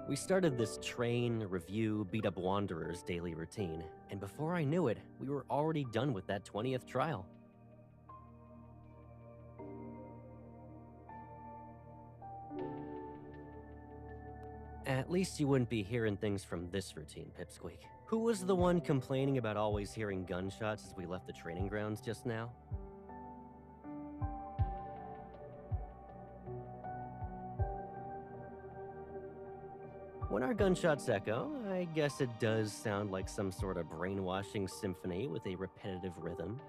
We started this train, review, beat up wanderers daily routine, and before I knew it, we were already done with that 20th trial. At least you wouldn't be hearing things from this routine, Pipsqueak. Who was the one complaining about always hearing gunshots as we left the training grounds just now? When our gunshots echo, I guess it does sound like some sort of brainwashing symphony with a repetitive rhythm.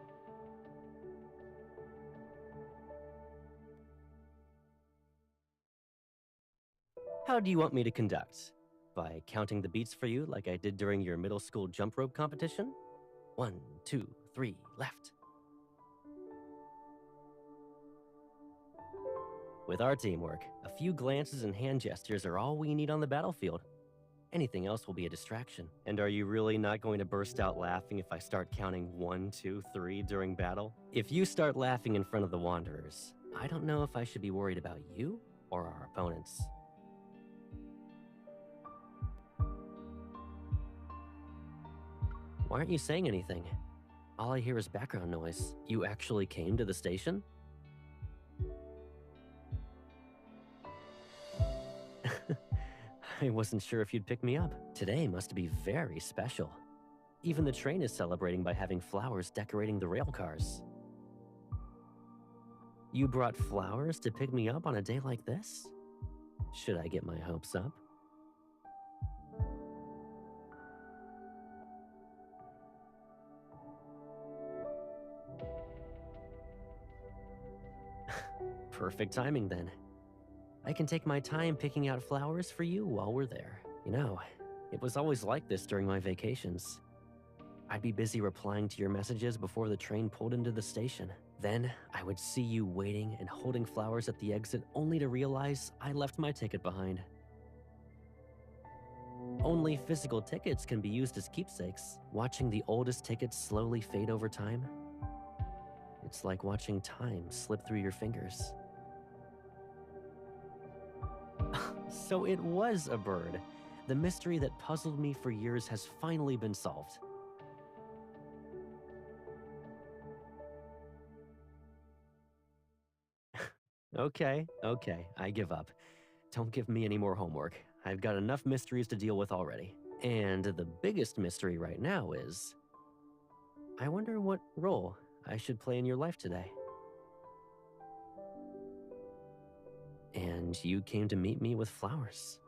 How do you want me to conduct? By counting the beats for you like I did during your middle school jump rope competition? 1, 2, 3, left. With our teamwork, a few glances and hand gestures are all we need on the battlefield. Anything else will be a distraction. And are you really not going to burst out laughing if I start counting 1, 2, 3 during battle? If you start laughing in front of the Wanderers, I don't know if I should be worried about you or our opponents. Why aren't you saying anything? All I hear is background noise. You actually came to the station? I wasn't sure if you'd pick me up. Today must be very special. Even the train is celebrating by having flowers decorating the rail cars. You brought flowers to pick me up on a day like this? Should I get my hopes up? Perfect timing then. I can take my time picking out flowers for you while we're there. You know, it was always like this during my vacations. I'd be busy replying to your messages before the train pulled into the station. Then, I would see you waiting and holding flowers at the exit only to realize I left my ticket behind. Only physical tickets can be used as keepsakes. Watching the oldest tickets slowly fade over time, it's like watching time slip through your fingers. So it was a bird. The mystery that puzzled me for years has finally been solved. Okay, I give up. Don't give me any more homework. I've got enough mysteries to deal with already. And the biggest mystery right now is, I wonder what role I should play in your life today. And you came to meet me with flowers.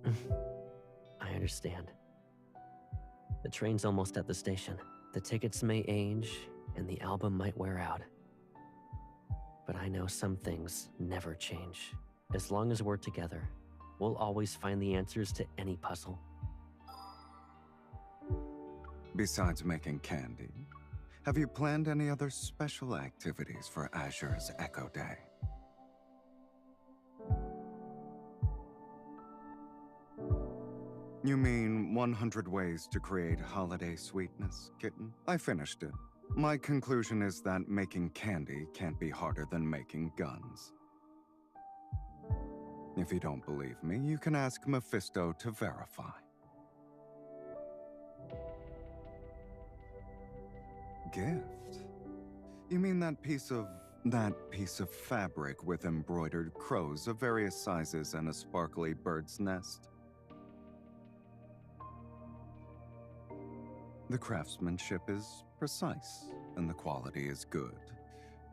I understand. The train's almost at the station. The tickets may age, and the album might wear out. But I know some things never change. As long as we're together, we'll always find the answers to any puzzle. Besides making candy, have you planned any other special activities for Azure's Echo Day? You mean 100 ways to create holiday sweetness, kitten? I finished it. My conclusion is that making candy can't be harder than making guns. If you don't believe me, you can ask Mephisto to verify. Gift? You mean that piece of fabric with embroidered crows of various sizes and a sparkly bird's nest? The craftsmanship is precise and the quality is good,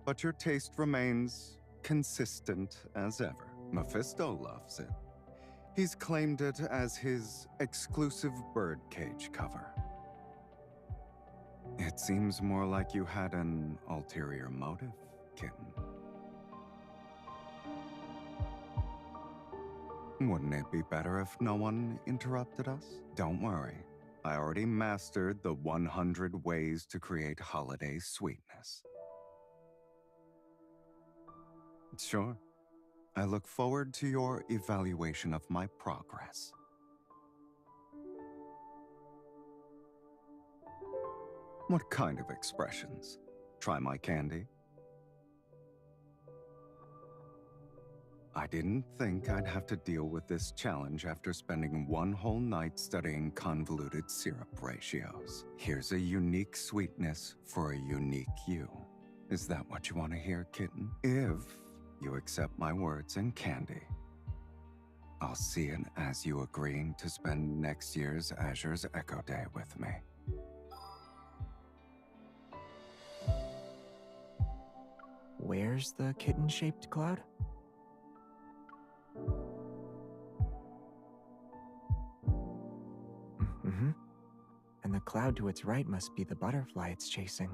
but your taste remains consistent as ever. Mephisto loves it. He's claimed it as his exclusive birdcage cover. It seems more like you had an ulterior motive, kitten. Wouldn't it be better if no one interrupted us? Don't worry. I already mastered the 100 ways to create holiday sweetness. Sure. I look forward to your evaluation of my progress. What kind of expressions? Try my candy? I didn't think I'd have to deal with this challenge after spending one whole night studying convoluted syrup ratios. Here's a unique sweetness for a unique you. Is that what you want to hear, kitten? If you accept my words and candy, I'll see it as you agreeing to spend next year's Azure's Echo Day with me. Where's the kitten-shaped cloud? Mm-hmm. And the cloud to its right must be the butterfly it's chasing.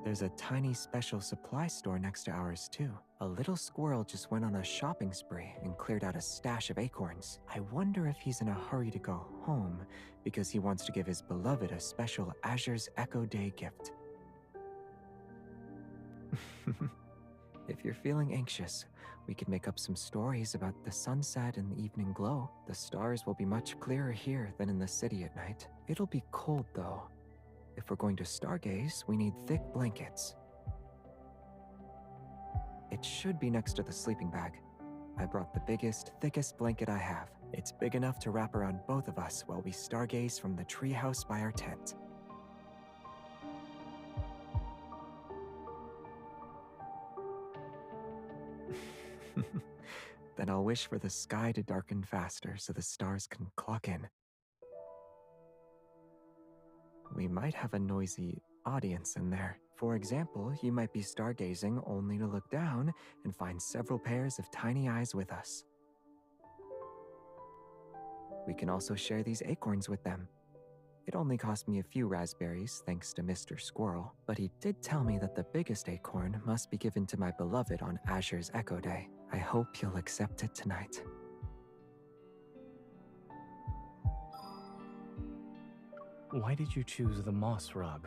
There's a tiny special supply store next to ours too. A little squirrel just went on a shopping spree and cleared out a stash of acorns. I wonder if he's in a hurry to go home because he wants to give his beloved a special Azure's Echo Day gift. If you're feeling anxious, we could make up some stories about the sunset and the evening glow. The stars will be much clearer here than in the city at night. It'll be cold though. If we're going to stargaze, we need thick blankets. It should be next to the sleeping bag. I brought the biggest, thickest blanket I have. It's big enough to wrap around both of us while we stargaze from the treehouse by our tent. Then I'll wish for the sky to darken faster so the stars can clock in. We might have a noisy audience in there. For example, you might be stargazing only to look down and find several pairs of tiny eyes with us. We can also share these acorns with them. It only cost me a few raspberries thanks to Mr. Squirrel, but he did tell me that the biggest acorn must be given to my beloved on Azure's Echo Day. I hope you'll accept it tonight. Why did you choose the moss rug?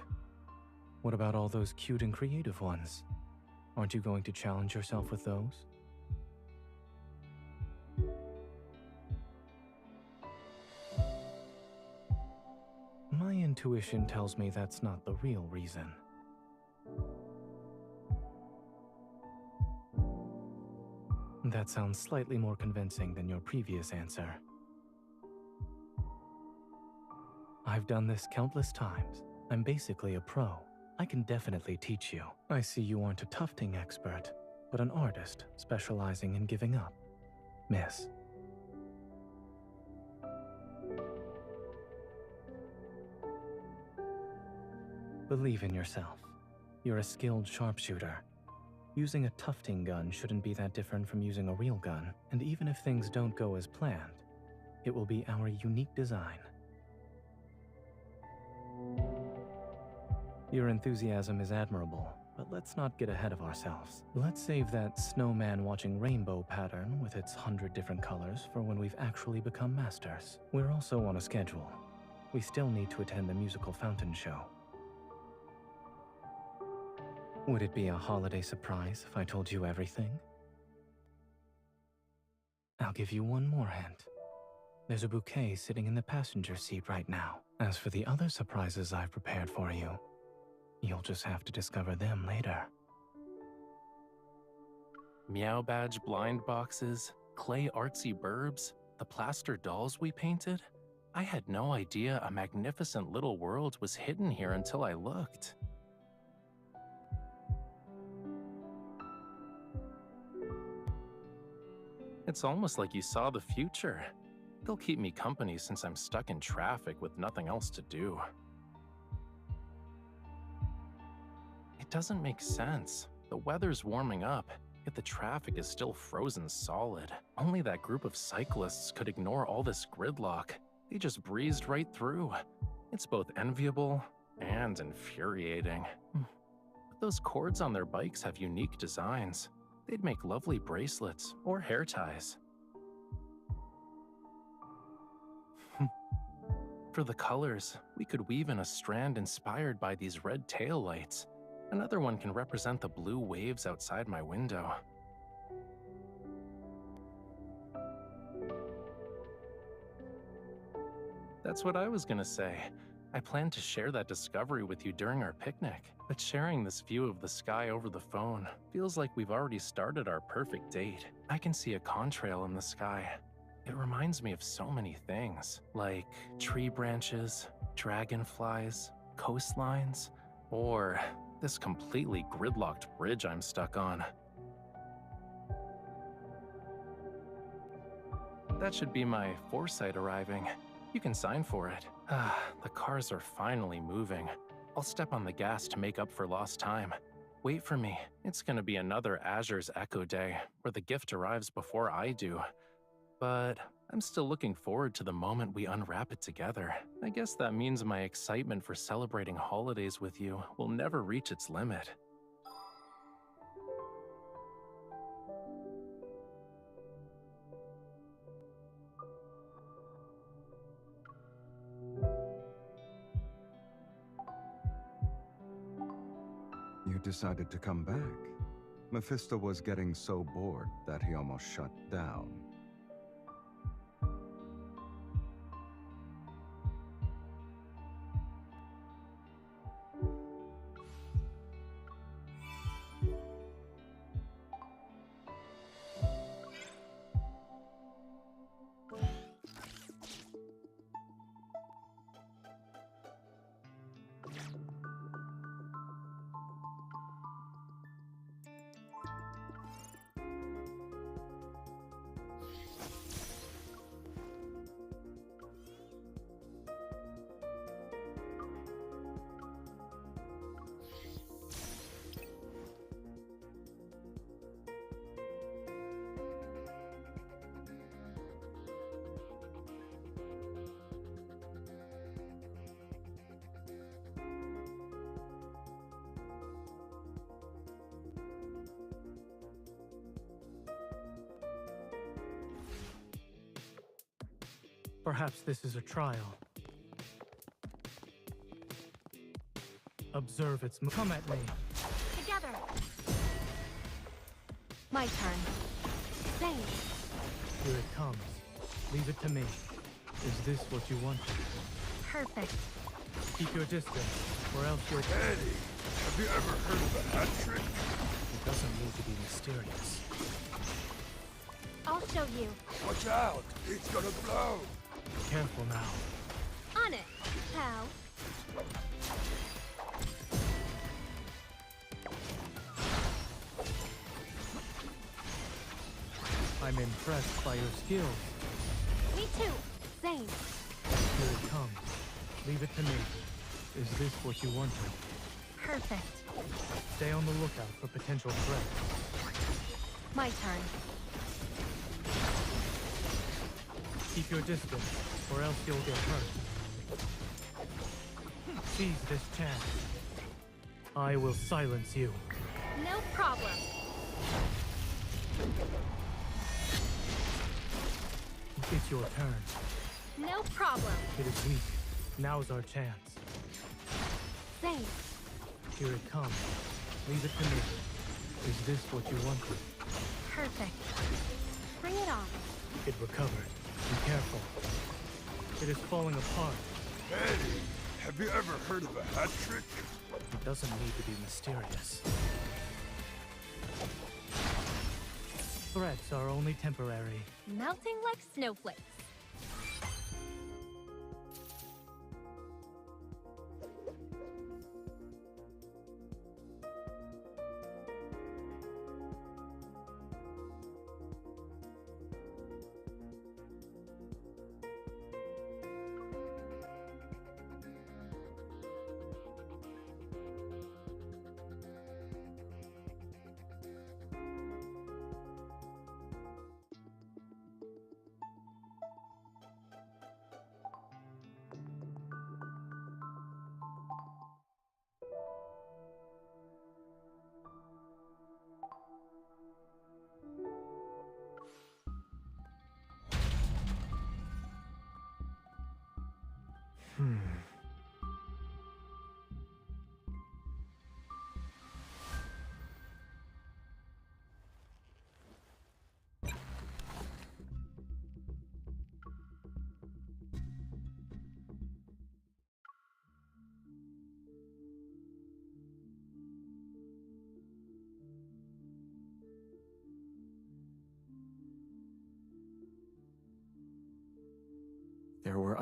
What about all those cute and creative ones? Aren't you going to challenge yourself with those? My intuition tells me that's not the real reason. That sounds slightly more convincing than your previous answer. I've done this countless times. I'm basically a pro. I can definitely teach you. I see you aren't a tufting expert, but an artist specializing in giving up. Miss. Believe in yourself. You're a skilled sharpshooter. Using a tufting gun shouldn't be that different from using a real gun, and even if things don't go as planned, it will be our unique design. Your enthusiasm is admirable, but let's not get ahead of ourselves. Let's save that snowman watching rainbow pattern with its 100 different colors for when we've actually become masters. We're also on a schedule. We still need to attend the musical fountain show. Would it be a holiday surprise if I told you everything? I'll give you one more hint. There's a bouquet sitting in the passenger seat right now. As for the other surprises I've prepared for you, you'll just have to discover them later. Meow Badge blind boxes, clay artsy burbs, the plaster dolls we painted. I had no idea a magnificent little world was hidden here until I looked. It's almost like you saw the future. They'll keep me company since I'm stuck in traffic with nothing else to do. It doesn't make sense. The weather's warming up, yet the traffic is still frozen solid. Only that group of cyclists could ignore all this gridlock. They just breezed right through. It's both enviable and infuriating. But those cords on their bikes have unique designs. They'd make lovely bracelets or hair ties. For the colors, we could weave in a strand inspired by these red taillights. Another one can represent the blue waves outside my window. That's what I was gonna say. I planned to share that discovery with you during our picnic, but sharing this view of the sky over the phone feels like we've already started our perfect date. I can see a contrail in the sky. It reminds me of so many things, like tree branches, dragonflies, coastlines, or this completely gridlocked bridge I'm stuck on. That should be my foresight arriving. You can sign for it. The cars are finally moving. I'll step on the gas to make up for lost time. Wait for me. It's gonna be another Azure's Echo Day, where the gift arrives before I do. But I'm still looking forward to the moment we unwrap it together. I guess that means my excitement for celebrating holidays with you will never reach its limit. You decided to come back. Mephisto was getting so bored that he almost shut down. Perhaps this is a trial. Observe its come at me. Together. My turn. Same. Here it comes. Leave it to me. Is this what you want? Perfect. Keep your distance, or else you'll... Eddie, have you ever heard of a hat trick? It doesn't need to be mysterious. I'll show you. Watch out, it's gonna blow. Careful now. On it, pal. I'm impressed by your skills. Me too. Same. Here it comes. Leave it to me. Is this what you wanted? Perfect. Stay on the lookout for potential threats. My turn. Keep your distance, or else you'll get hurt. Seize this chance. I will silence you. No problem. It's your turn. No problem. It is weak. Now's our chance. Same. Here it comes. Leave it to me. Is this what you wanted? Perfect. Bring it on. It recovered. Be careful. It is falling apart. Eddie, have you ever heard of a hat trick? It doesn't need to be mysterious. Threats are only temporary. Melting like snowflakes.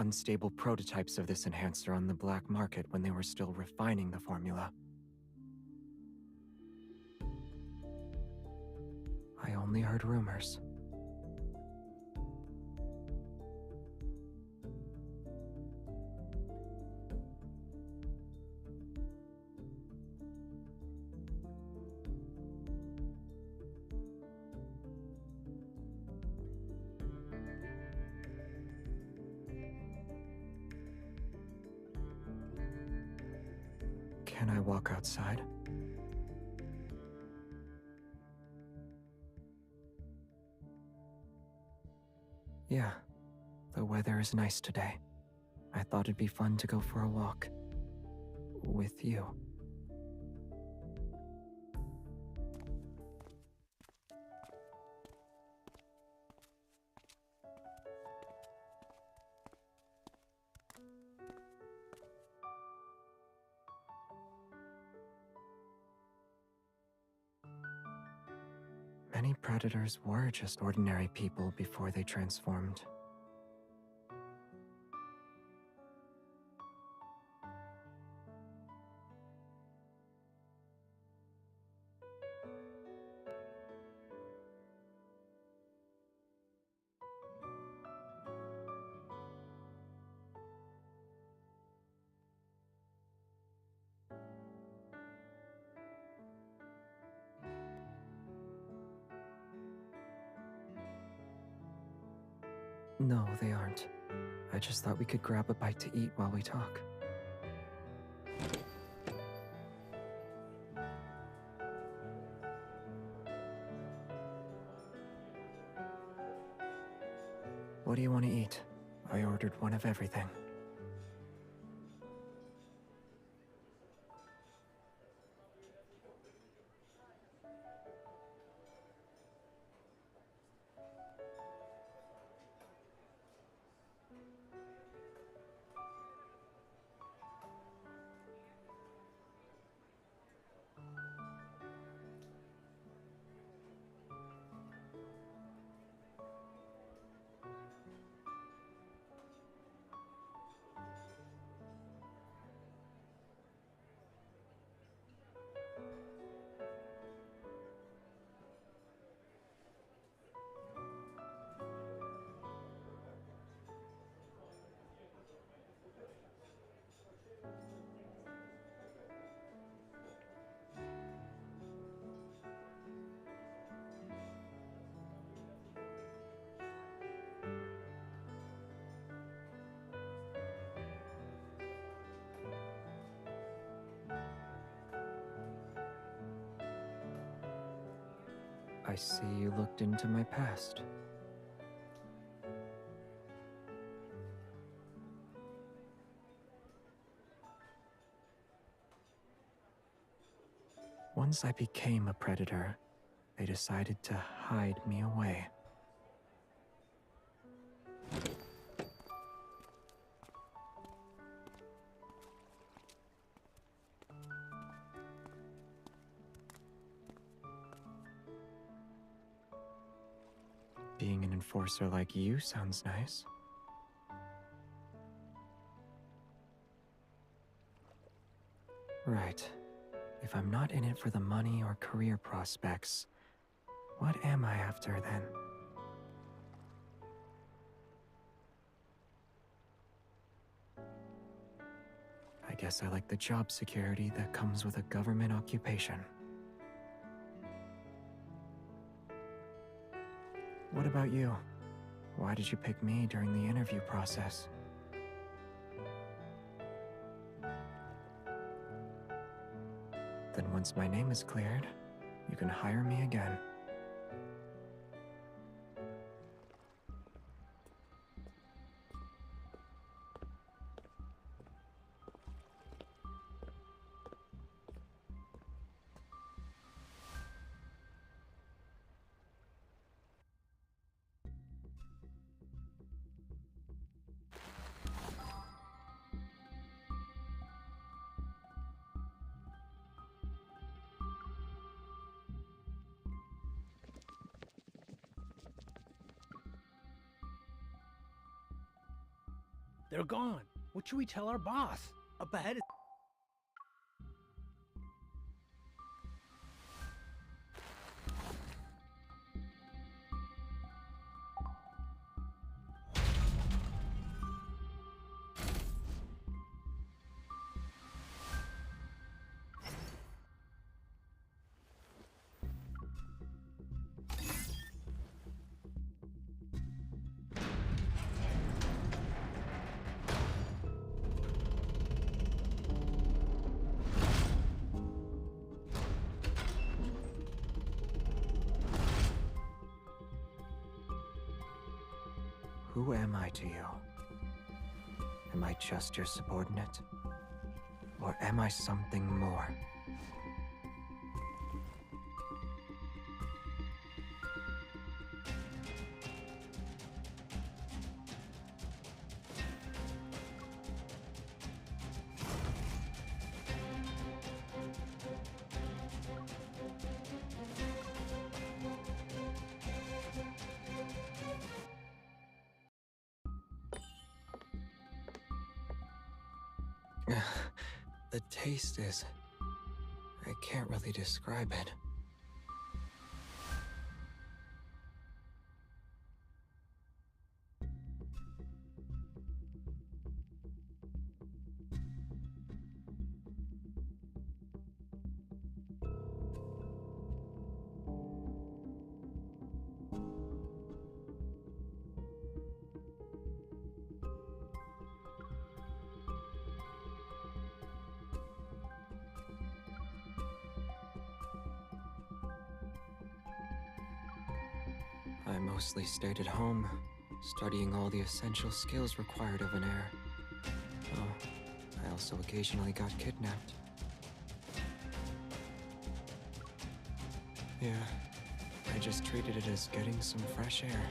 unstable prototypes of this enhancer on the black market when they were still refining the formula. I only heard rumors. Can I walk outside? Yeah, the weather is nice today. I thought it'd be fun to go for a walk. With you. Many predators were just ordinary people before they transformed. No, they aren't. I just thought we could grab a bite to eat while we talk. What do you want to eat? I ordered one of everything. I see you looked into my past. Once I became a predator, they decided to hide me away. Being an enforcer like you sounds nice. Right. If I'm not in it for the money or career prospects, what am I after then? I guess I like the job security that comes with a government occupation. What about you? Why did you pick me during the interview process? Then once my name is cleared, you can hire me again. They're gone. What should we tell our boss? Up ahead is Who am I to you? Am I just your subordinate? Or am I something more? The taste is... I can't really describe it. I mostly stayed at home, studying all the essential skills required of an heir. Oh, I also occasionally got kidnapped. Yeah, I just treated it as getting some fresh air.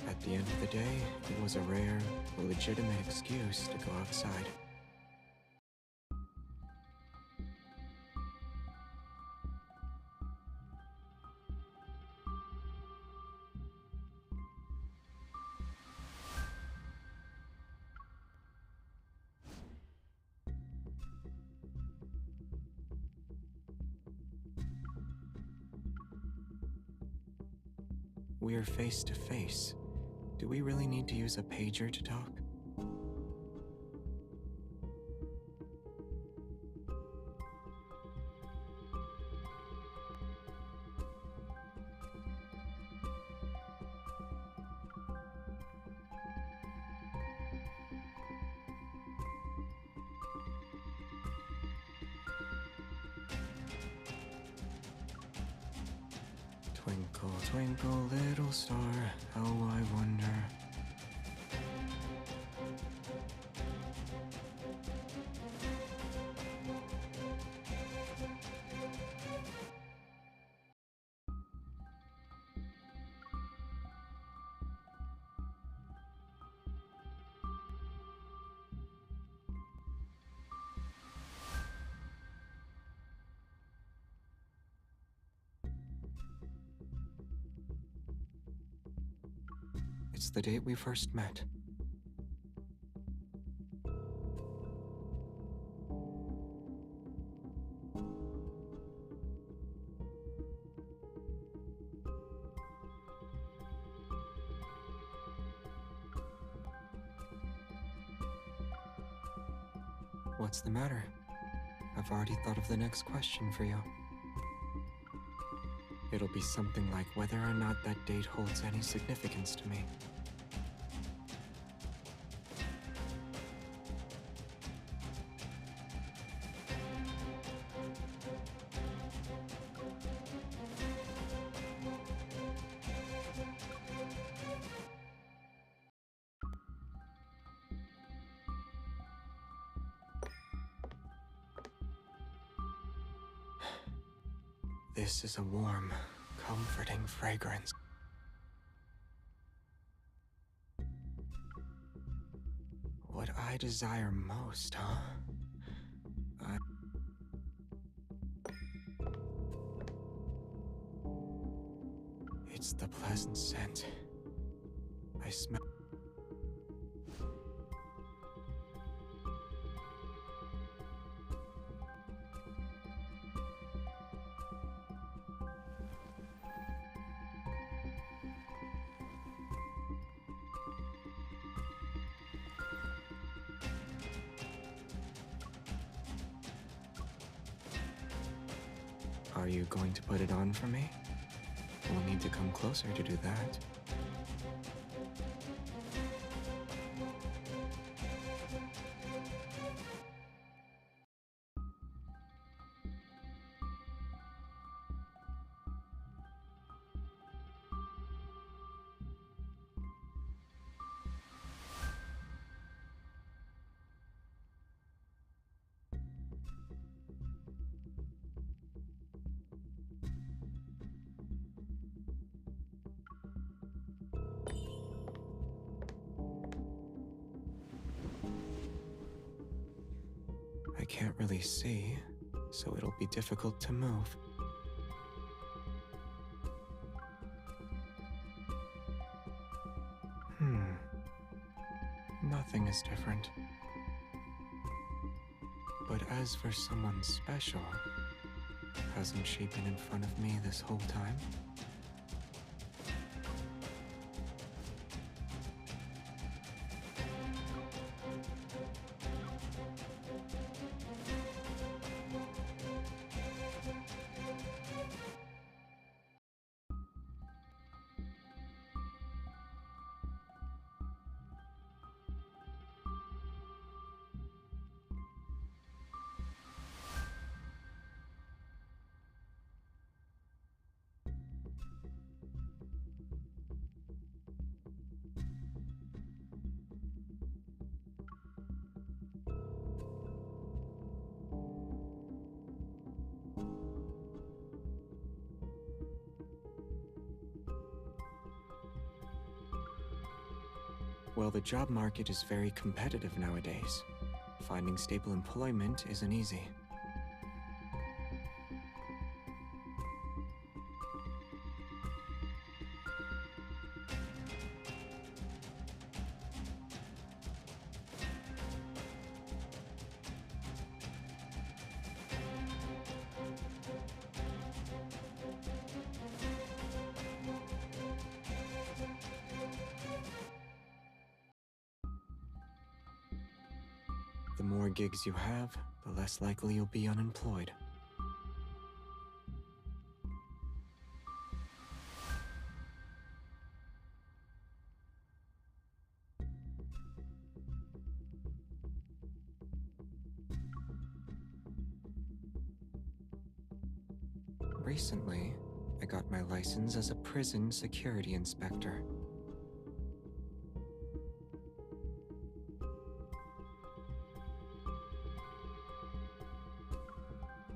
At the end of the day, it was a rare, legitimate excuse to go outside. We're face to face. Do we really need to use a pager to talk? Twinkle, twinkle, little star, how I wonder. It's the date we first met. What's the matter? I've already thought of the next question for you. It'll be something like whether or not that date holds any significance to me. This is a warm, comforting fragrance. What I desire most, huh? It's the pleasant scent. I smell... Are you going to put it on for me? We'll need to come closer to do that. I can't really see, so it'll be difficult to move. Nothing is different. But as for someone special, hasn't she been in front of me this whole time? Well, the job market is very competitive nowadays. Finding stable employment isn't easy. The more gigs you have, the less likely you'll be unemployed. Recently, I got my license as a prison security inspector.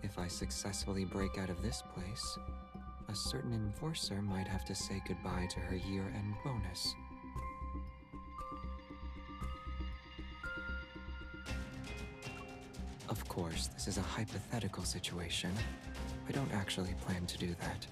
If I successfully break out of this place, a certain enforcer might have to say goodbye to her year-end bonus. Of course, this is a hypothetical situation. I don't actually plan to do that.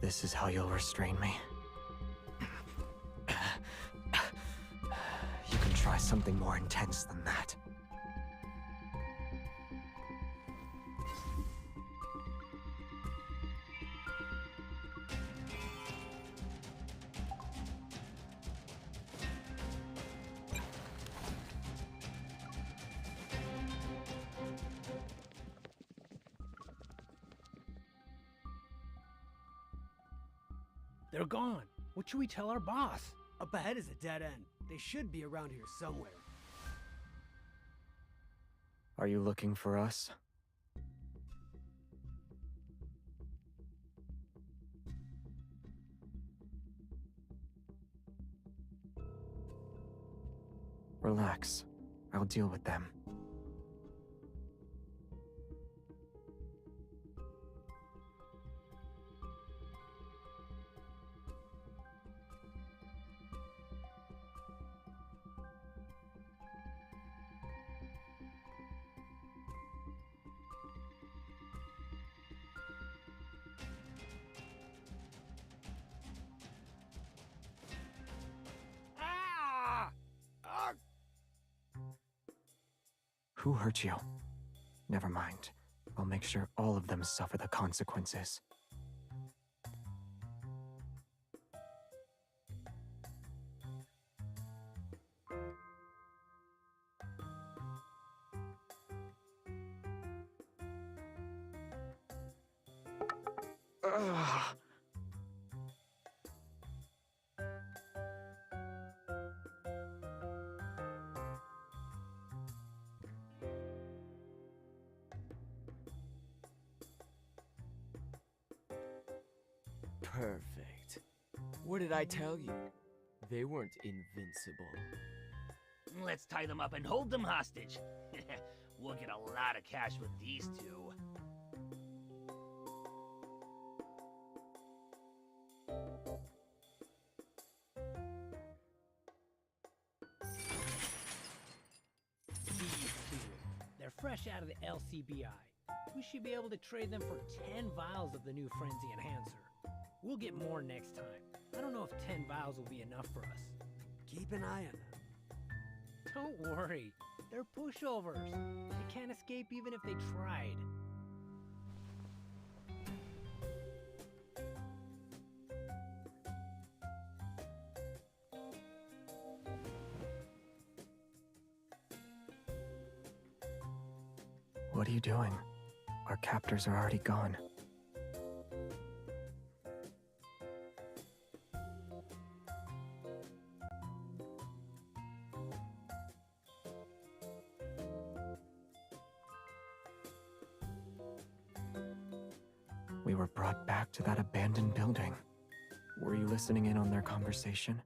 This is how you'll restrain me. You can try something more intense than that. They're gone. What should we tell our boss? Up ahead is a dead end. They should be around here somewhere. Are you looking for us? Relax. I'll deal with them. Who hurt you? Never mind. I'll make sure all of them suffer the consequences. Ugh. Perfect. What did I tell you? They weren't invincible. Let's tie them up and hold them hostage. We'll get a lot of cash with these two. These two. They're fresh out of the LCBI. We should be able to trade them for 10 vials of the new Frenzy Enhancer. We'll get more next time. I don't know if 10 vials will be enough for us. Keep an eye on them. Don't worry. They're pushovers. They can't escape even if they tried. What are you doing? Our captors are already gone. We were brought back to that abandoned building. Were you listening in on their conversation?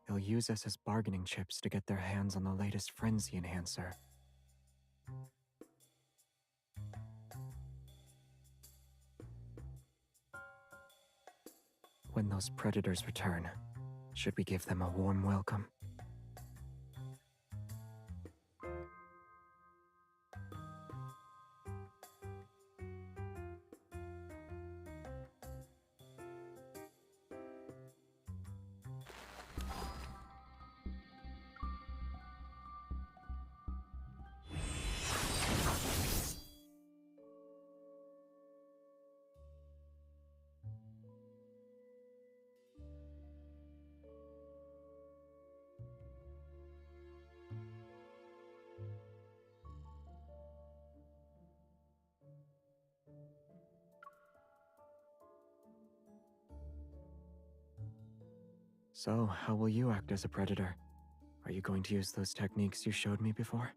They'll use us as bargaining chips to get their hands on the latest Frenzy Enhancer. When those predators return, should we give them a warm welcome? So, how will you act as a predator? Are you going to use those techniques you showed me before?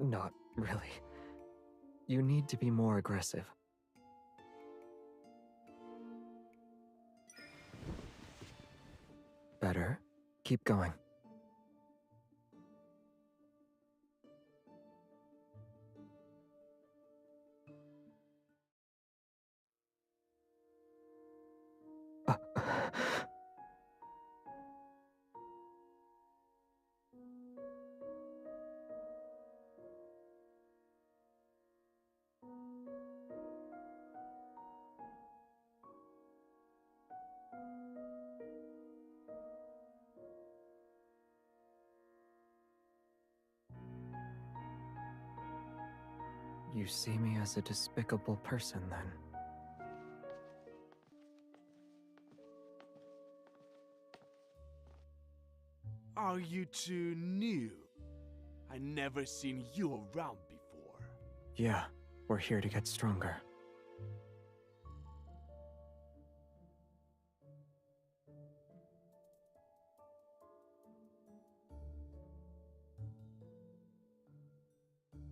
Not really. You need to be more aggressive. Better. Keep going. You see me as a despicable person, then? Are you too new? I never seen you around before. Yeah, we're here to get stronger.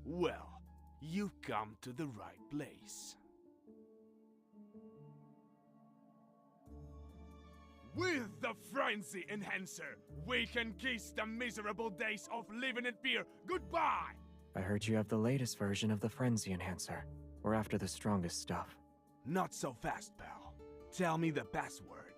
Well, you've come to the right place. With the Frenzy Enhancer, we can kiss the miserable days of living in fear goodbye! I heard you have the latest version of the Frenzy Enhancer. We're after the strongest stuff. Not so fast, pal. Tell me the password,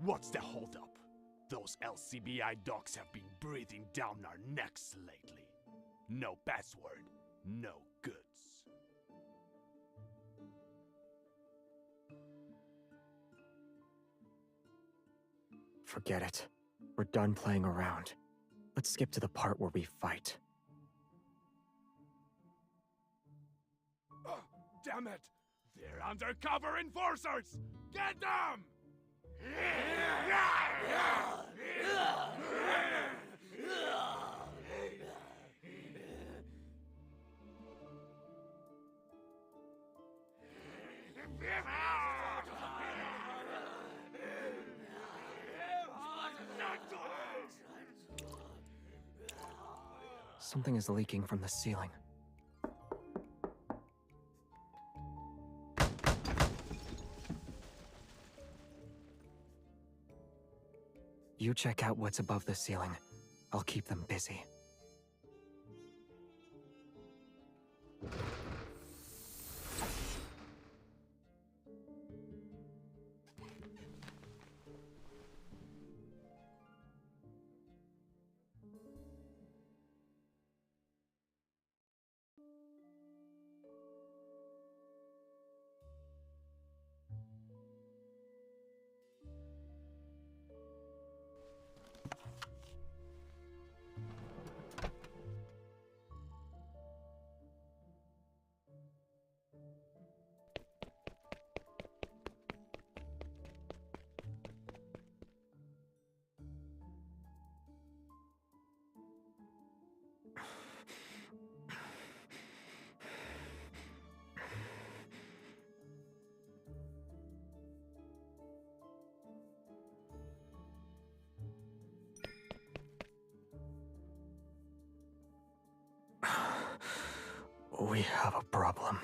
What's the holdup? Those LCBI dogs have been breathing down our necks lately. No password, no goods. Forget it. We're done playing around. Let's skip to the part where we fight. Damn it! They're undercover enforcers! Get them! Something is leaking from the ceiling. You check out what's above the ceiling. I'll keep them busy. We have a problem.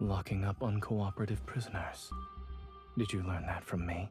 Locking up uncooperative prisoners. Did you learn that from me?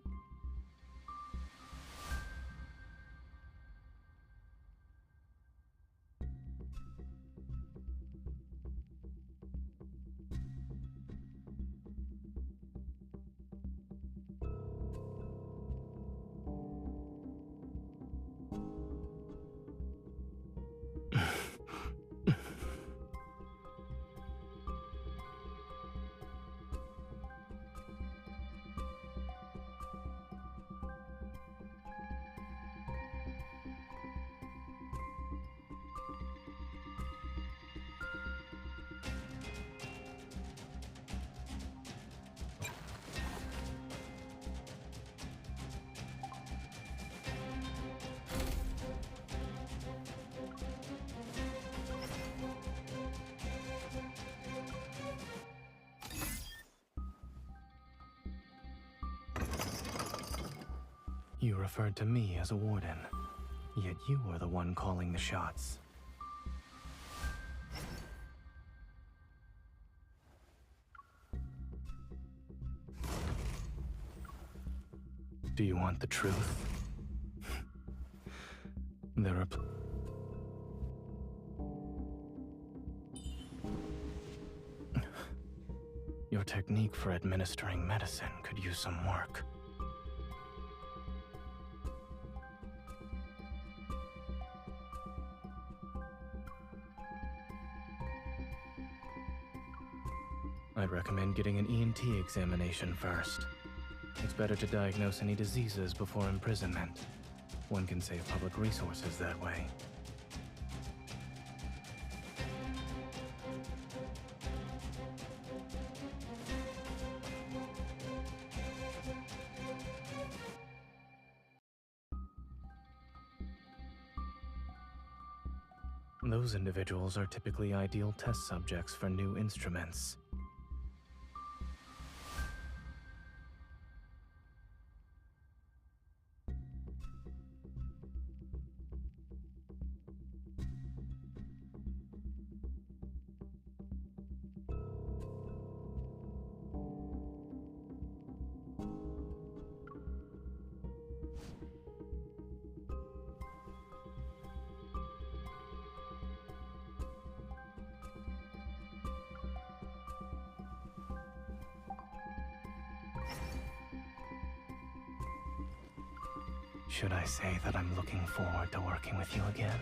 You referred to me as a warden, yet you were the one calling the shots. Do you want the truth? There are Your technique for administering medicine could use some work. I'd recommend getting an ENT examination first. It's better to diagnose any diseases before imprisonment. One can save public resources that way. Those individuals are typically ideal test subjects for new instruments. Should I say that I'm looking forward to working with you again?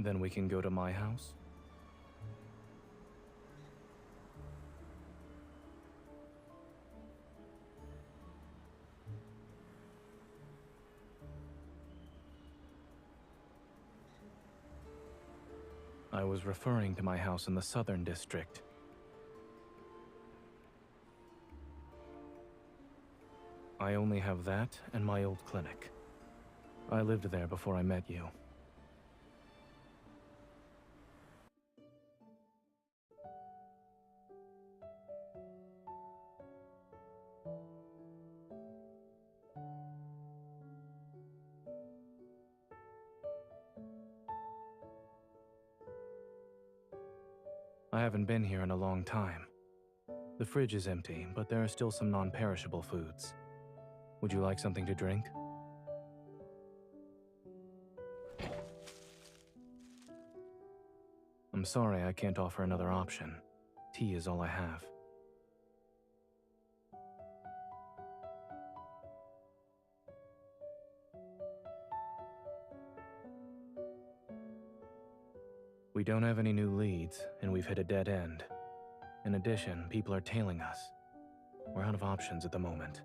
Then we can go to my house? I was referring to my house in the Southern District. I only have that and my old clinic. I lived there before I met you. I haven't been here in a long time. The fridge is empty, but there are still some non-perishable foods. Would you like something to drink? I'm sorry I can't offer another option. Tea is all I have. We don't have any new leads, and we've hit a dead end. In addition, people are tailing us. We're out of options at the moment.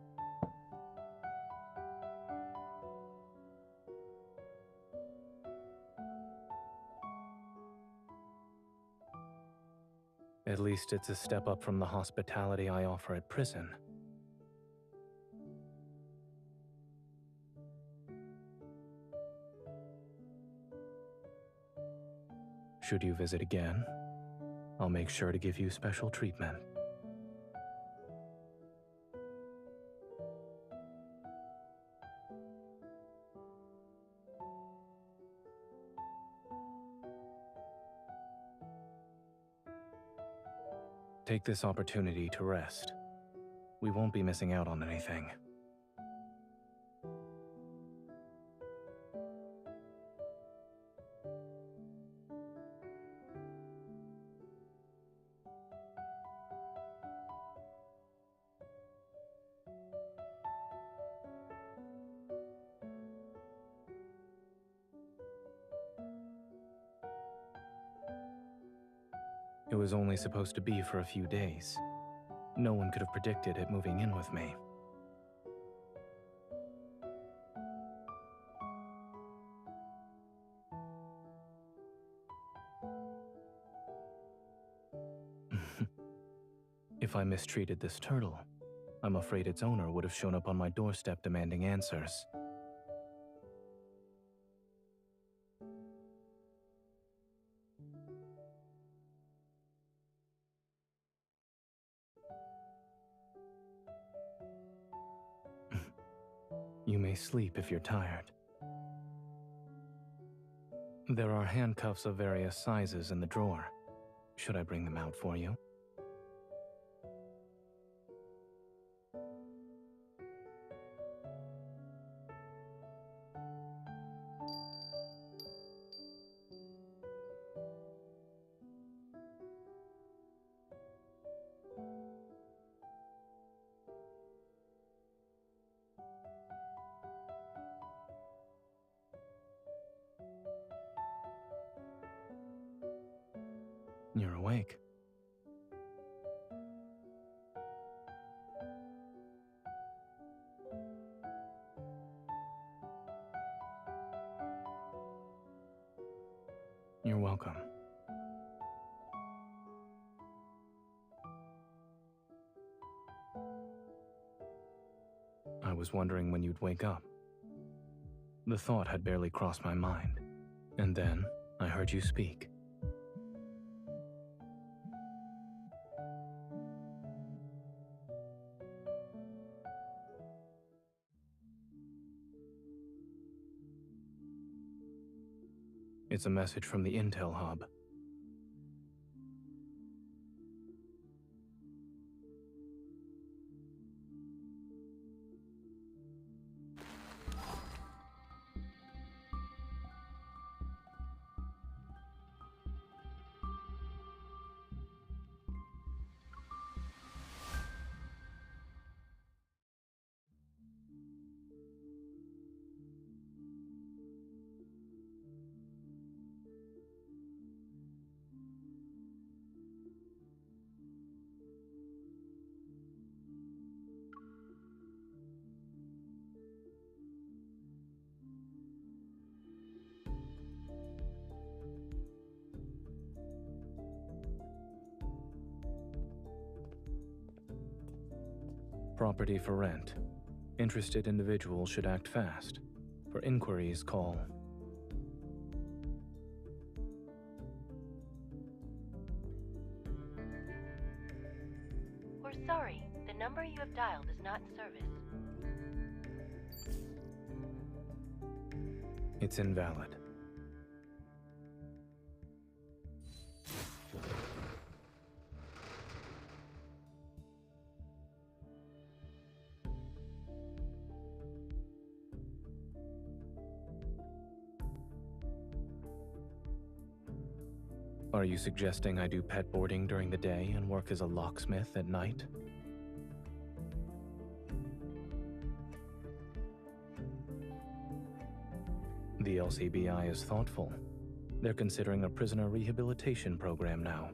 At least it's a step up from the hospitality I offer at prison. Should you visit again, I'll make sure to give you special treatment. Take this opportunity to rest. We won't be missing out on anything. was only supposed to be for a few days. No one could have predicted it moving in with me. If I mistreated this turtle, I'm afraid its owner would have shown up on my doorstep demanding answers. You may sleep if you're tired. There are handcuffs of various sizes in the drawer. Should I bring them out for you? You're awake. You're welcome. I was wondering when you'd wake up. The thought had barely crossed my mind, and then I heard you speak. It's a message from the Intel Hub. Property for rent. Interested individuals should act fast. For inquiries, call. We're sorry. The number you have dialed is not in service. It's invalid. Are you suggesting I do pet boarding during the day and work as a locksmith at night? The LCBI is thoughtful. They're considering a prisoner rehabilitation program now.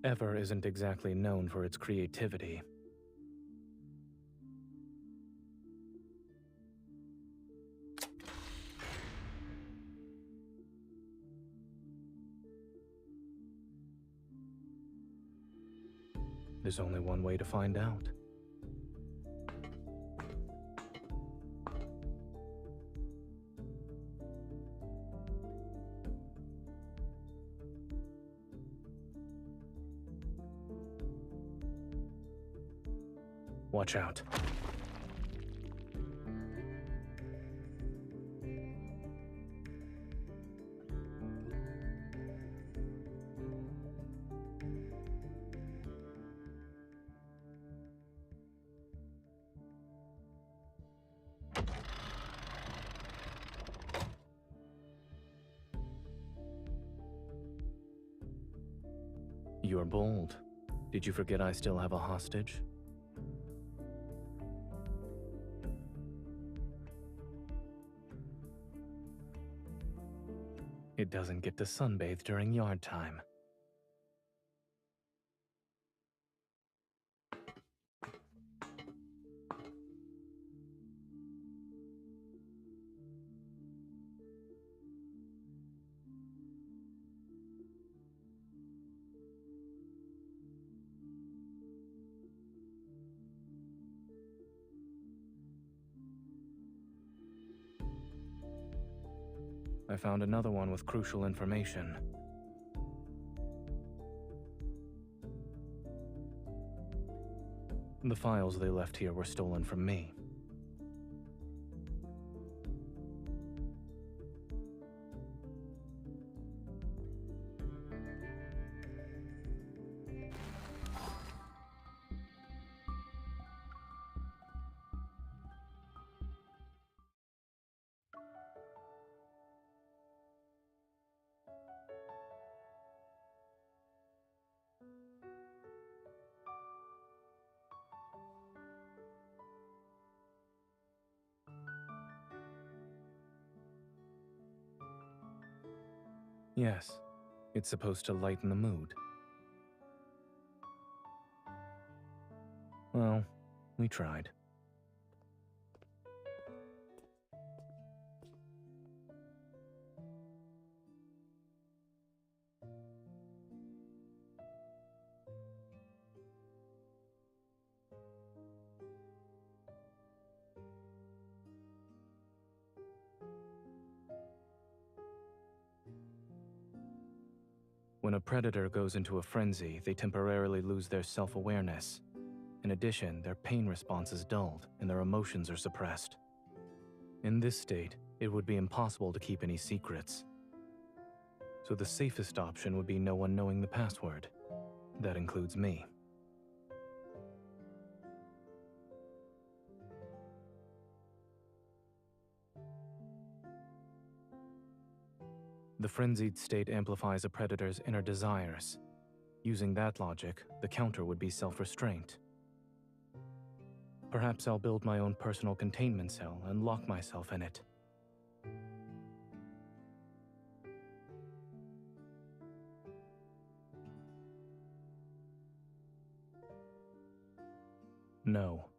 Ever isn't exactly known for its creativity. There's only one way to find out. Watch out. You're bold. Did you forget I still have a hostage? it doesn't get to sunbathe during yard time. I found another one with crucial information. The files they left here were stolen from me. Yes, it's supposed to lighten the mood. Well, we tried. When a predator goes into a frenzy, they temporarily lose their self-awareness. In addition, their pain response is dulled and their emotions are suppressed. In this state, it would be impossible to keep any secrets. So the safest option would be no one knowing the password. That includes me. The frenzied state amplifies a predator's inner desires. Using that logic, the counter would be self-restraint. Perhaps I'll build my own personal containment cell and lock myself in it. No.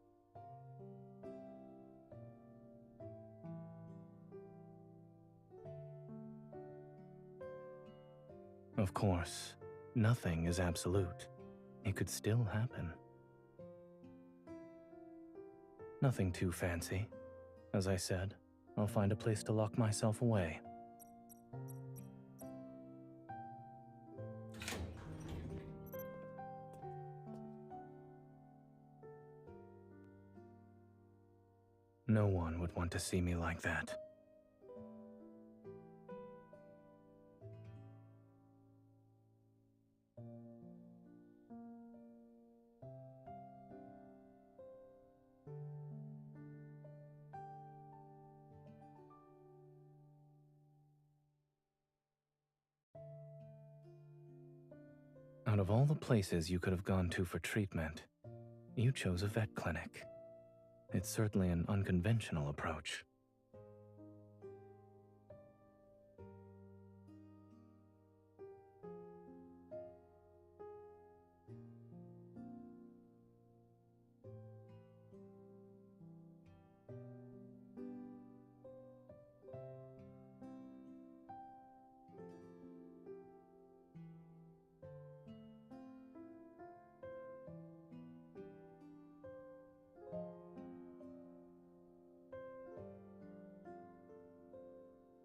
Of course, nothing is absolute. It could still happen. Nothing too fancy. As I said, I'll find a place to lock myself away. No one would want to see me like that. Out of all the places you could have gone to for treatment, you chose a vet clinic. It's certainly an unconventional approach.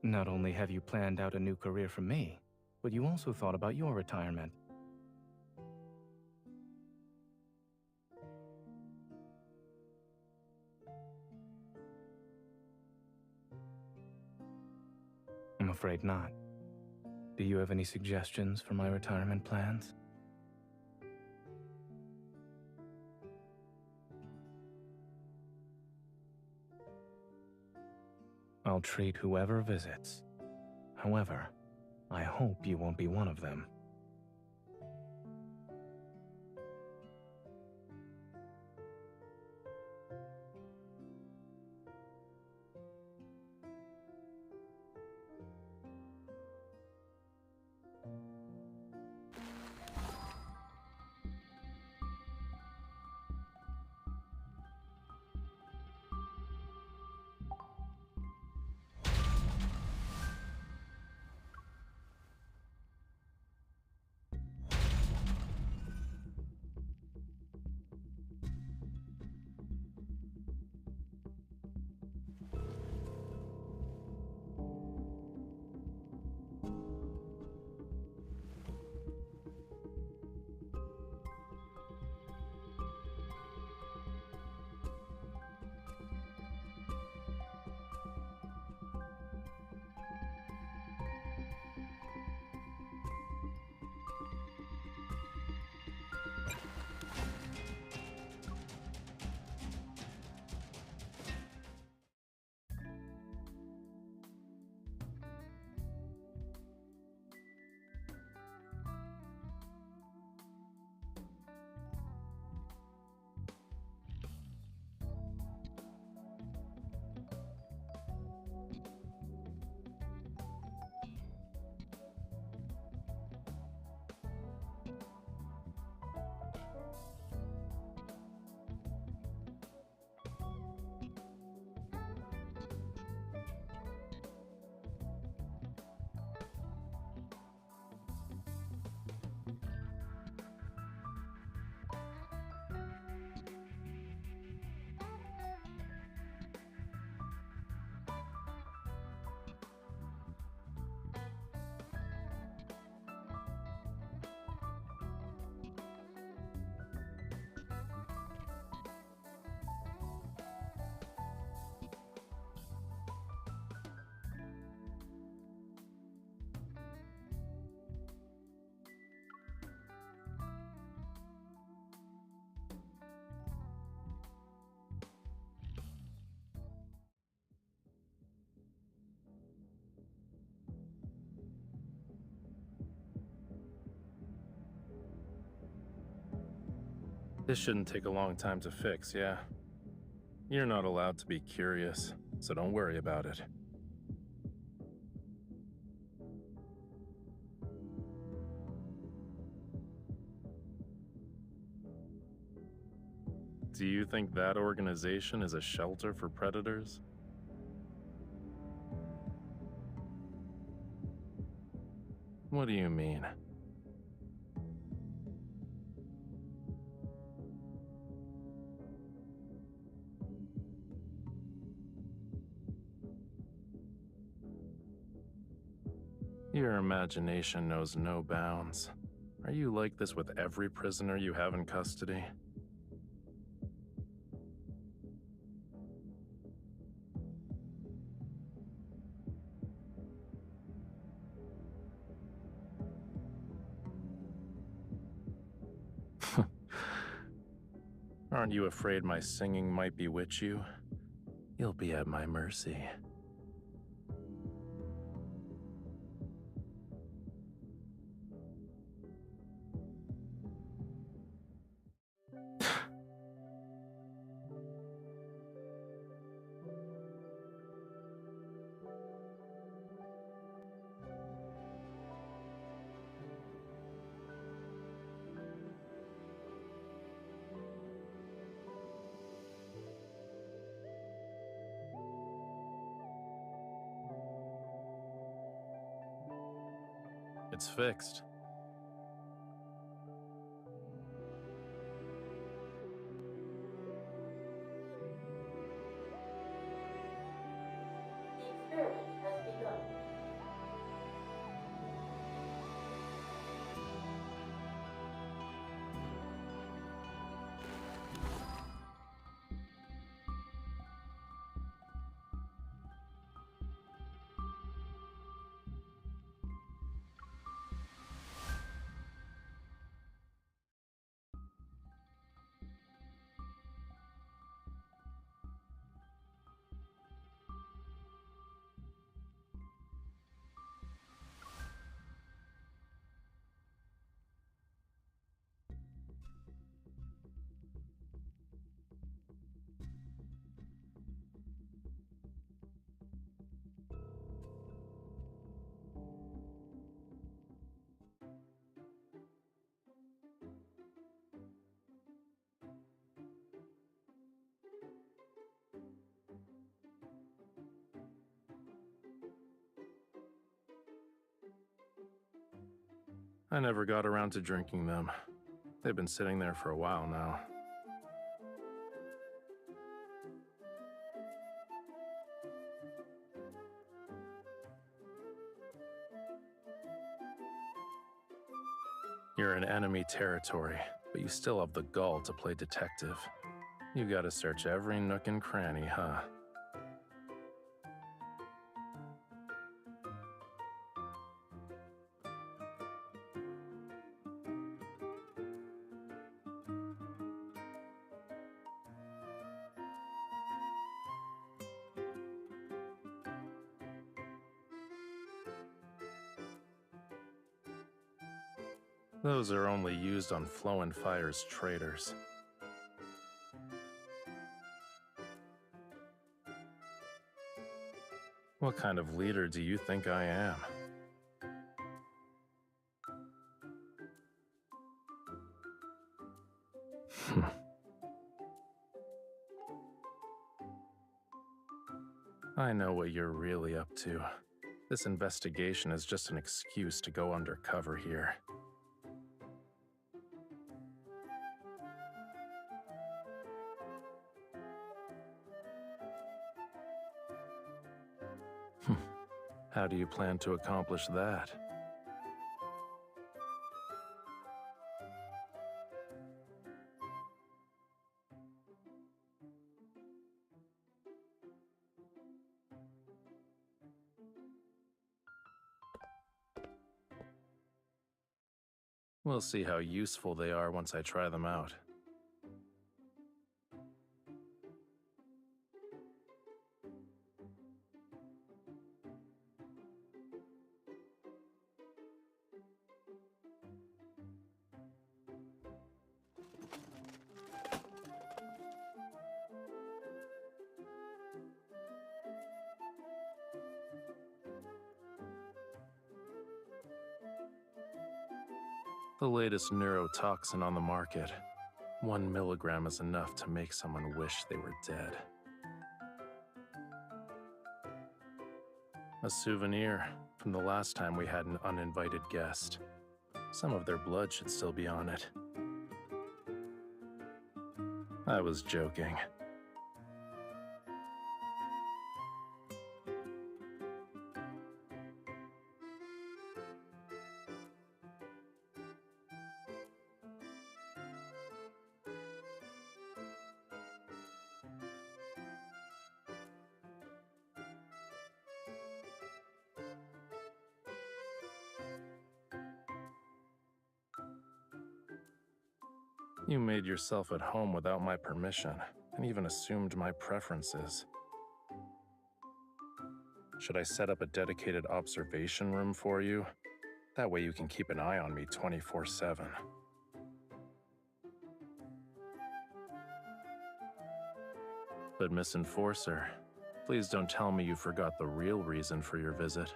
Not only have you planned out a new career for me, but you also thought about your retirement. I'm afraid not. Do you have any suggestions for my retirement plans? I'll treat whoever visits. However, I hope you won't be one of them. This shouldn't take a long time to fix, yeah? You're not allowed to be curious, so don't worry about it. Do you think that organization is a shelter for predators? What do you mean? Your imagination knows no bounds. Are you like this with every prisoner you have in custody? Aren't you afraid my singing might bewitch you? You'll be at my mercy. It's fixed. The experiment has begun. I never got around to drinking them. They've been sitting there for a while now. You're in enemy territory, but you still have the gall to play detective. You gotta search every nook and cranny, huh? Those are only used on Flow and Fire's traitors. What kind of leader do you think I am? I know what you're really up to. This investigation is just an excuse to go undercover here. How do you plan to accomplish that? We'll see how useful they are once I try them out. The latest neurotoxin on the market. 1 milligram is enough to make someone wish they were dead. A souvenir from the last time we had an uninvited guest. Some of their blood should still be on it. I was joking. You made yourself at home without my permission, and even assumed my preferences. Should I set up a dedicated observation room for you? That way you can keep an eye on me 24/7. But Miss Enforcer, please don't tell me you forgot the real reason for your visit.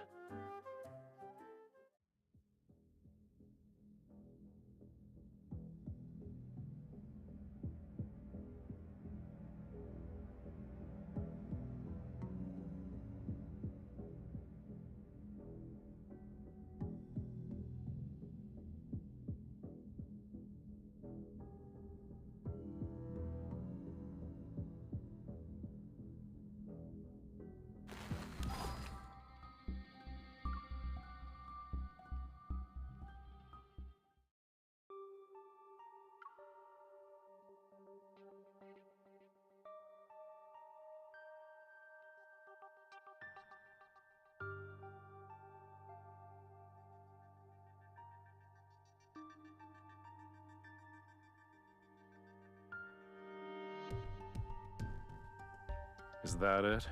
Is that it?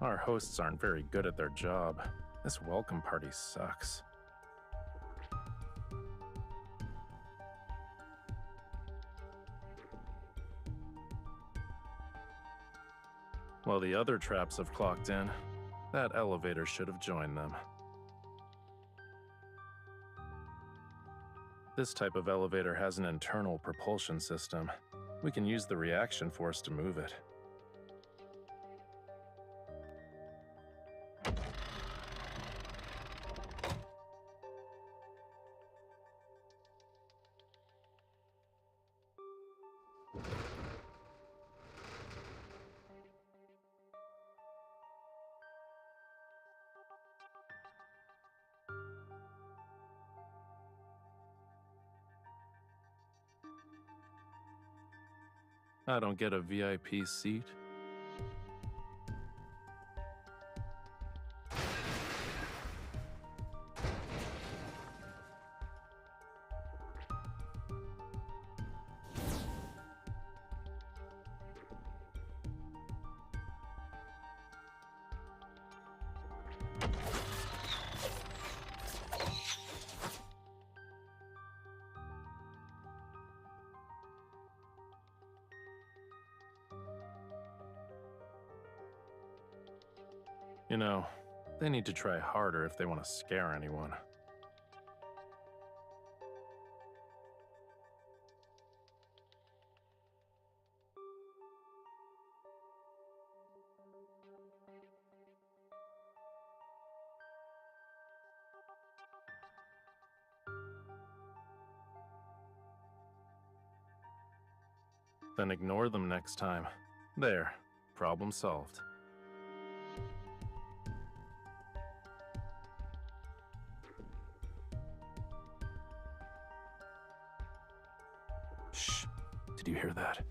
Our hosts aren't very good at their job. This welcome party sucks. While the other traps have clocked in, that elevator should have joined them. This type of elevator has an internal propulsion system. We can use the reaction force to move it. I don't get a VIP seat. You know, they need to try harder if they want to scare anyone. Then ignore them next time. There, problem solved. Shh. Did you hear that?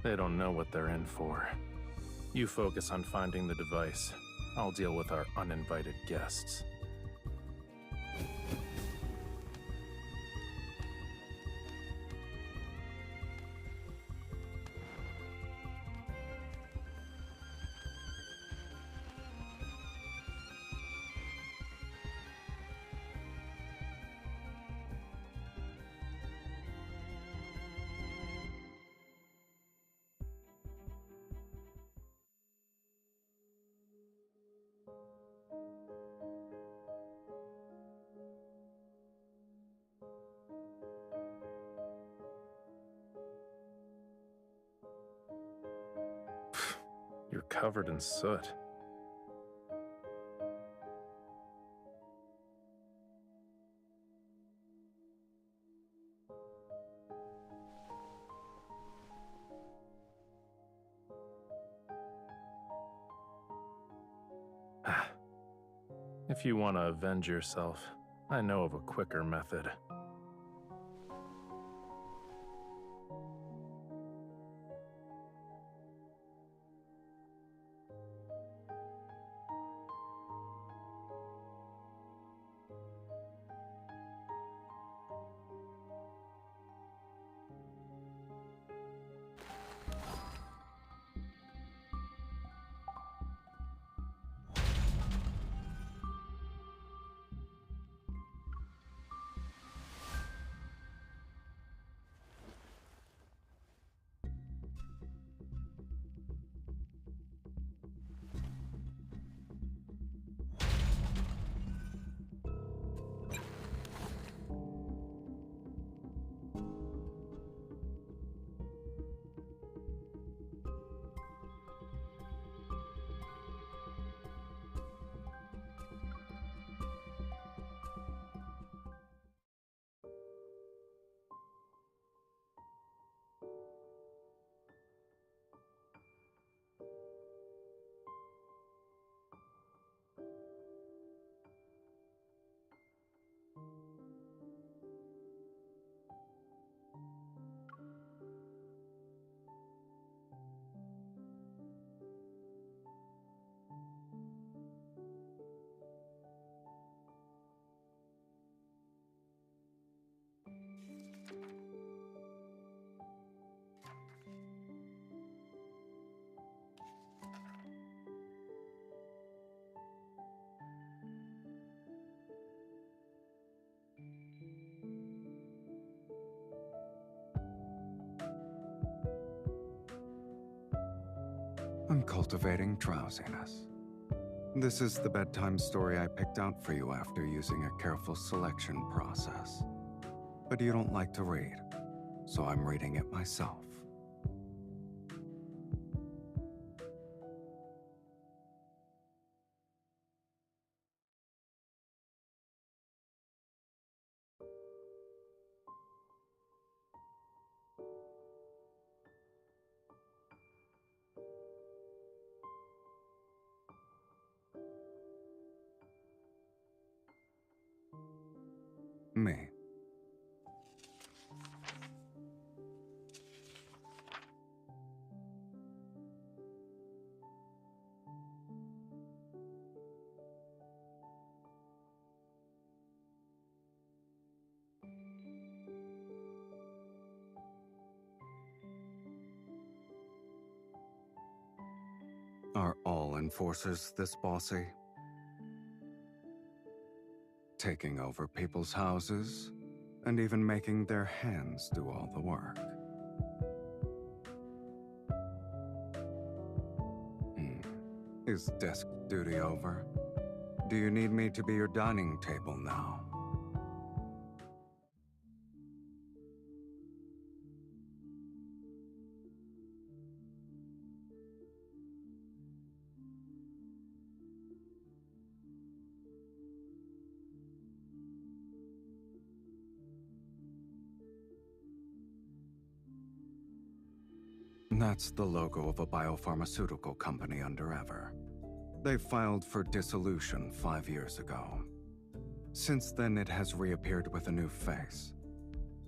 They don't know what they're in for. You focus on finding the device. I'll deal with our uninvited guests. covered in soot. If you want to avenge yourself, I know of a quicker method. I'm cultivating drowsiness. This is the bedtime story I picked out for you after using a careful selection process. But you don't like to read, so I'm reading it myself. Me. Are all enforcers this bossy? Taking over people's houses, and even making their hands do all the work. Is desk duty over? Do you need me to be your dining table now? That's the logo of a biopharmaceutical company under Ever. They filed for dissolution 5 years ago. Since then, it has reappeared with a new face.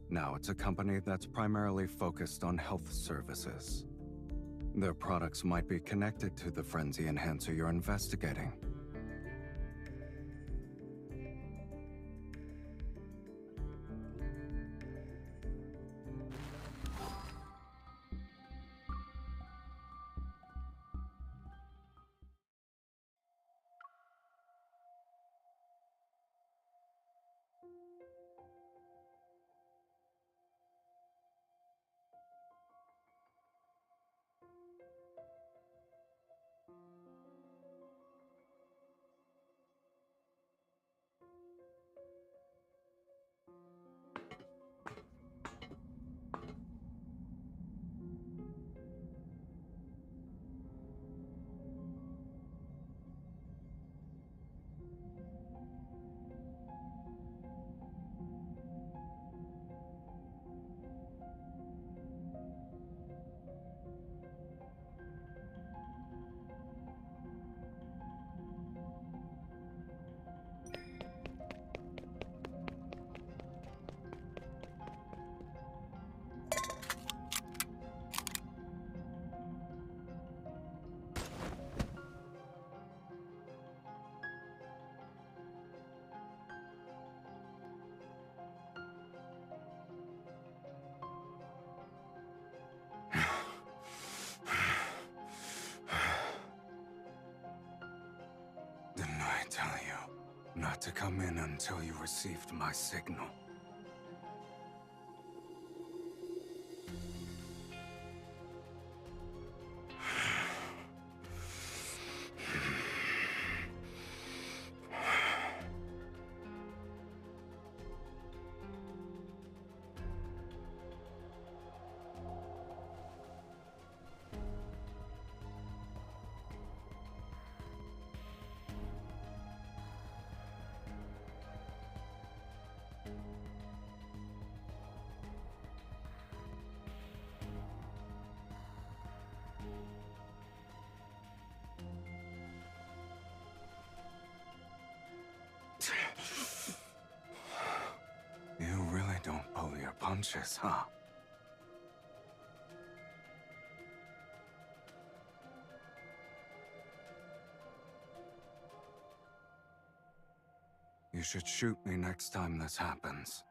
Now it's a company that's primarily focused on health services. Their products might be connected to the frenzy enhancer you're investigating. tell you not to come in until you received my signal. You really don't pull your punches, huh? You should shoot me next time this happens.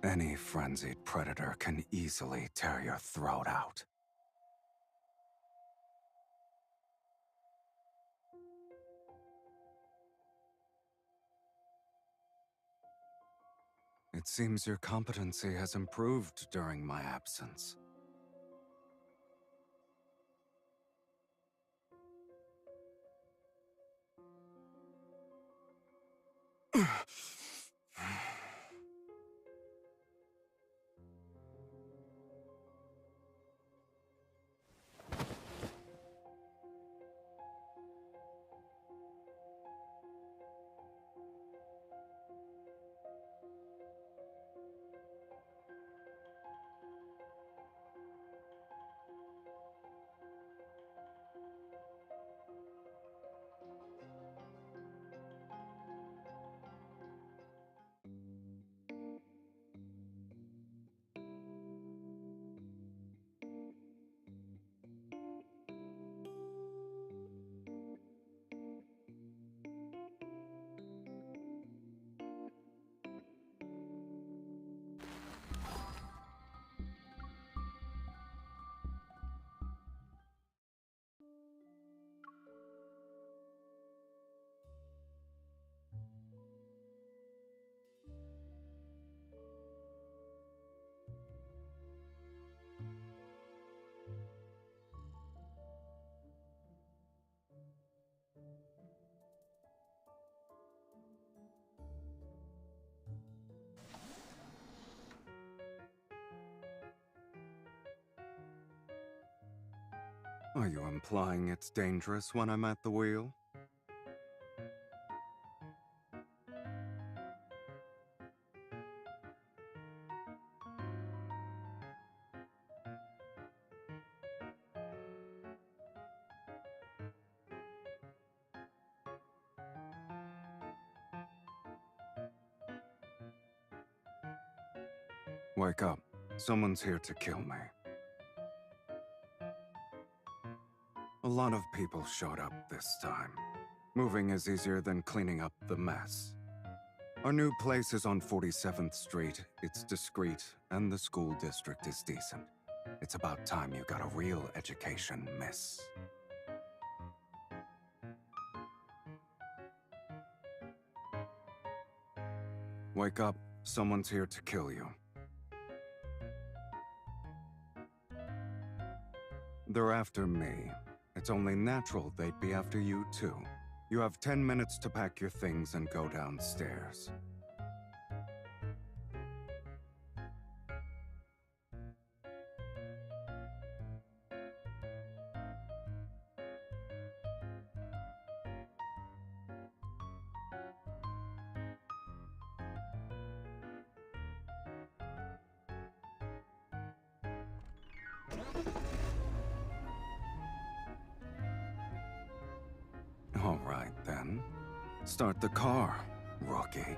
Any frenzied predator can easily tear your throat out. It seems your competency has improved during my absence. Are you implying it's dangerous when I'm at the wheel? Wake up. Someone's here to kill me. A lot of people showed up this time. Moving is easier than cleaning up the mess. Our new place is on 47th Street. It's discreet, and the school district is decent. It's about time you got a real education, miss. Wake up. Someone's here to kill you. They're after me. It's only natural they'd be after you, too. You have 10 minutes to pack your things and go downstairs. All right, then. Start the car, rookie.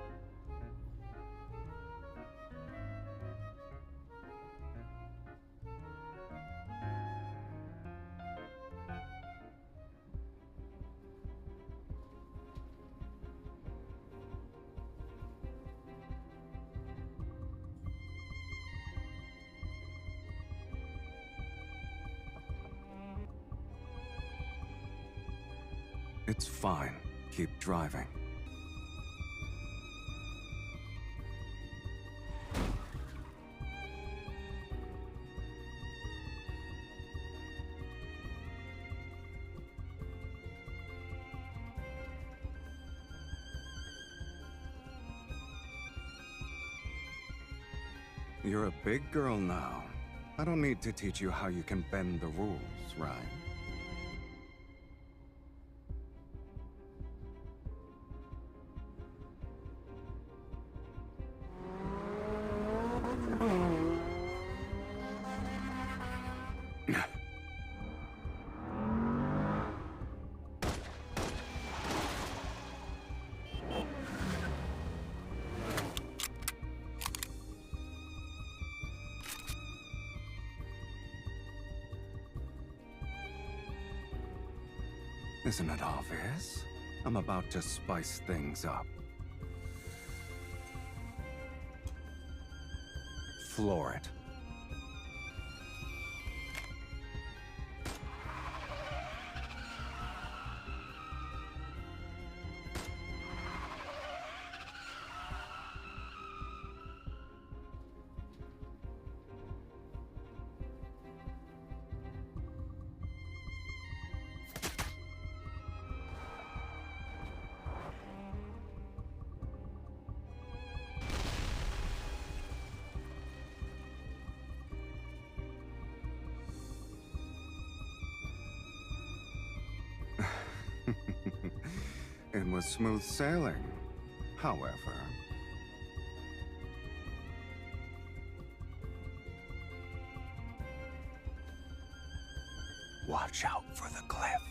It's fine. Keep driving. You're a big girl now. I don't need to teach you how you can bend the rules, right? Isn't it obvious? I'm about to spice things up. Floor it. It was smooth sailing. However, watch out for the cliff.